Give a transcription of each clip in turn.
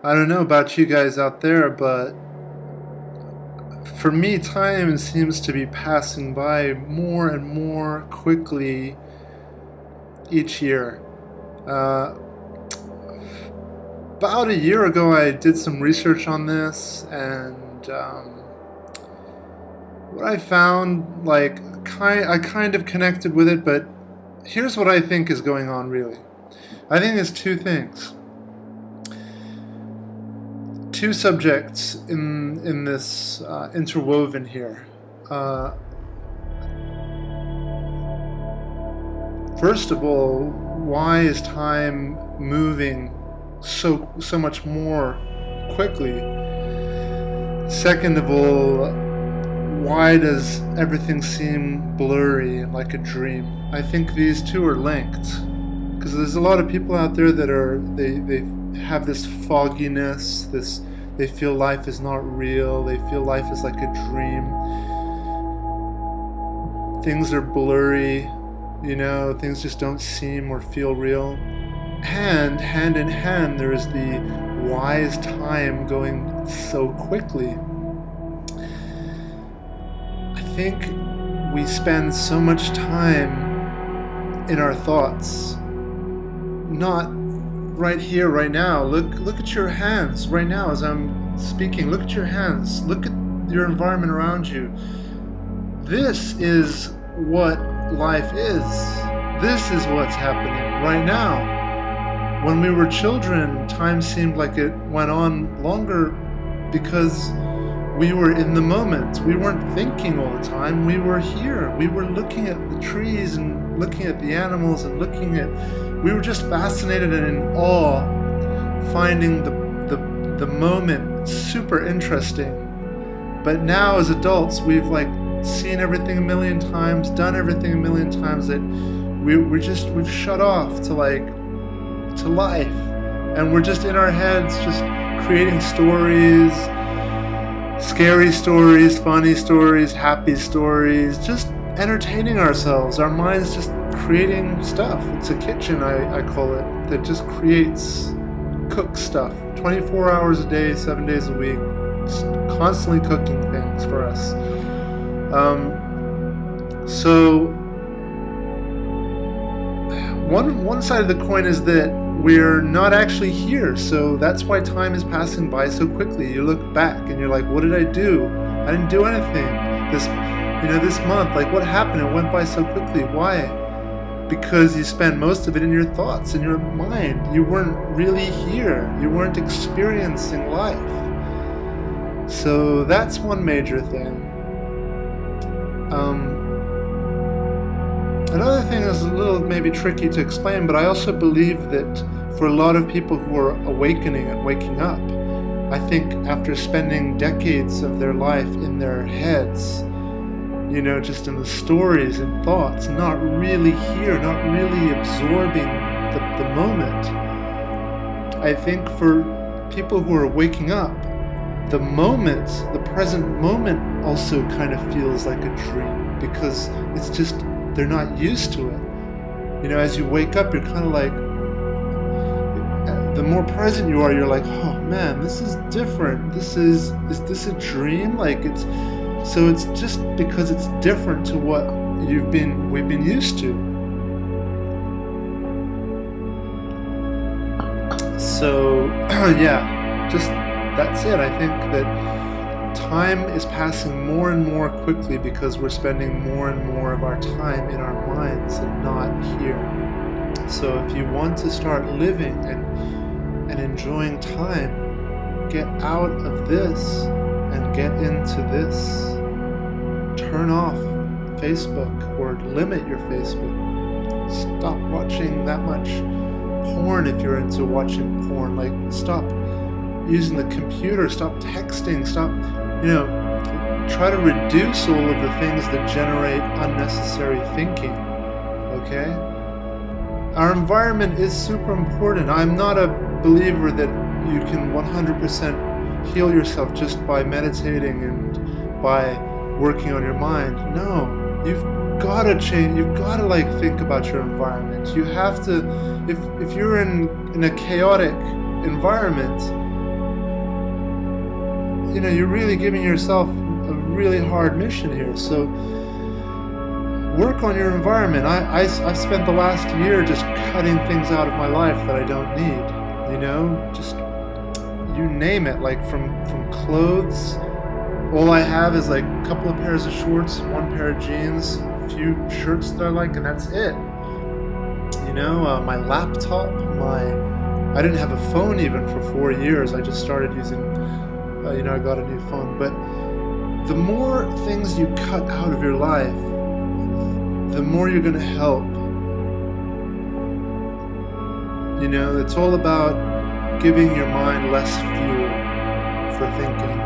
I don't know about you guys out there, but for me, time seems to be passing by more and more quickly each year. Uh, about a year ago, I did some research on this, and what I found, I kind of connected with it, but here's what I think is going on really. I think there's two things. Two subjects in this interwoven here. Uh, First of all, why is time moving so much more quickly? Second of all, why does everything seem blurry like a dream? I think these two are linked because there's a lot of people out there that they have this fogginess, this they feel life is not real, they feel life is like a dream. Things are blurry, things just don't seem or feel real. And hand in hand, there is the why is time going so quickly? I think we spend so much time in our thoughts, not right here, right now. Look at your hands right now as I'm speaking. Look at your hands. Look at your environment around you. This is what life is. This is what's happening right now. When we were children, time seemed like it went on longer because we were in the moment. We weren't thinking all the time. We were here. We were looking at the trees and looking at the animals and we were just fascinated and in awe, finding the moment super interesting. But now as adults, we've seen everything a million times, done everything a million times that we've shut off to life, and we're just in our heads just creating stories, scary stories, funny stories, happy stories, just entertaining ourselves. Our mind's just creating stuff. It's a kitchen, I call it, that just cooks stuff 24 hours a day, 7 days a week, just constantly cooking things for us. So one side of the coin is that we're not actually here, so that's why time is passing by so quickly. You look back and you're like, what did I do? I didn't do anything this month. What happened? It went by so quickly. Why? Because you spent most of it in your thoughts, in your mind. You weren't really here. You weren't experiencing life. So that's one major thing. Another thing is a little maybe tricky to explain, but I also believe that for a lot of people who are awakening and waking up, I think after spending decades of their life in their heads, just in the stories and thoughts, not really here, not really absorbing the moment, I think for people who are waking up, the present moment also kind of feels like a dream because it's just, they're not used to it. As you wake up, you're kind of the more present you are, you're like, oh man, this is different. Is this a dream? So it's just because it's different to what we've been used to. So yeah, just that's it. I think that time is passing more and more quickly because we're spending more and more of our time in our minds and not here. So if you want to start living and enjoying time, get out of this and get into this. Turn off Facebook or limit your Facebook. Stop watching that much porn if you're into watching porn. Stop using the computer, stop texting, stop, try to reduce all of the things that generate unnecessary thinking, okay? Our environment is super important. I'm not a believer that you can 100% heal yourself just by meditating and by working on your mind. No, you've got to change. You've got to think about your environment. You have to, if you're in a chaotic environment, you're really giving yourself a really hard mission here. So work on your environment. I've spent the last year just cutting things out of my life that I don't need. Just you name it, like from clothes. All I have is like a couple of pairs of shorts, one pair of jeans, a few shirts that I like, and that's it. My laptop, I didn't have a phone even for 4 years. I just started using, I got a new phone. But the more things you cut out of your life, the more you're going to help. It's all about giving your mind less fuel for thinking.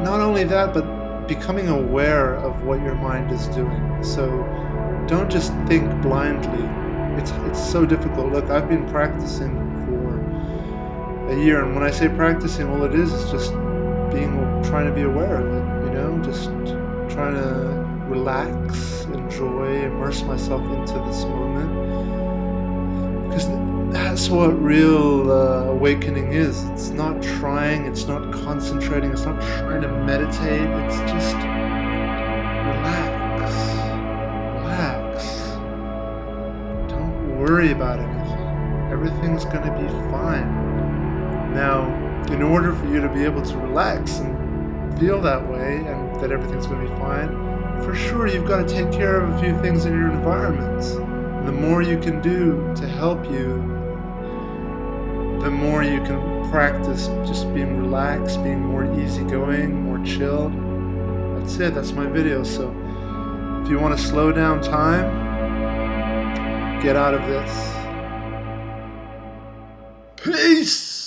Not only that, but becoming aware of what your mind is doing. So don't just think blindly. It's so difficult. Look, I've been practicing for a year, and when I say practicing, all it is just trying to be aware of it, just trying to relax, enjoy, immerse myself into this moment. Because that's what real awakening is. It's not trying, it's not concentrating, it's not trying to meditate, it's just relax. Worry about anything. Everything's going to be fine. Now, in order for you to be able to relax and feel that way and that everything's going to be fine, for sure you've got to take care of a few things in your environment. The more you can do to help you, the more you can practice just being relaxed, being more easygoing, more chilled. That's it. That's my video. So if you want to slow down time, get out of this. Peace!